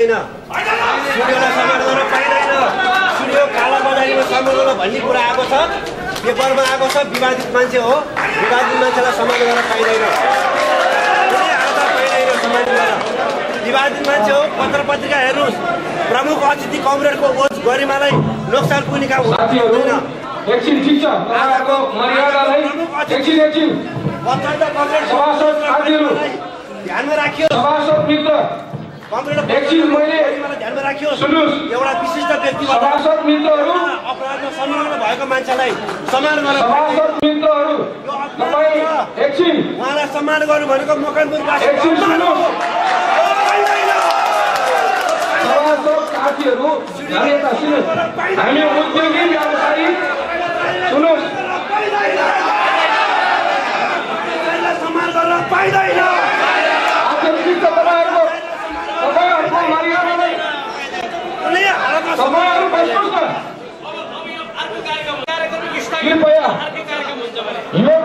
स्टुडियोलाई सम्मान गर्न पाइँदैन। स्टुडियो कालाबजारीमा सम्मान गर्न भन्ने कुरा आएको छ, पेपरमा आएको छ। विवादित मान्छे हो, विवादित मान्छेलाई सम्मान गर्न पाइँदैन, कुनै हालतमा पाइँदैन सम्मान गर्न। विवादित मान्छे हो, पत्र पत्रिका हेर्नुहोस्, प्रमुख अतिथि कमरेडको ओझ गरिमालाई नोक्सान पुग्ने काम हुँदैन। एकछिन ठिक छ, उहाँको मर्यादालाई एकछिन सभासद साथीहरू ध्यानमा राखियो। सभासद मित्र एकछिन मैले ध्यानमा राखियो। सुन्नुहोस्, एउटा विशिष्ट व्यक्तिबाट सभासद मित्रहरू अपराधमा संलग्न भएको मान्छेलाई सम्मान गर्न। सभासद मित्रहरू तपाईँ एकछिन उहाँलाई सम्मान गर्नु भनेको मकनपुरवासी। एकछिन सुन्नुहोस्, सभासद साथीहरू यता सुन्नुहोस्, हामी उद्योगी व्यवसायी सुन्नुहोस्, सम्मान गर्न पाइँदैन। तपाईँहरूको मर्यादालाई कुनै हालतमा तपाईँहरू बस्नुहोस् न। कृपया यो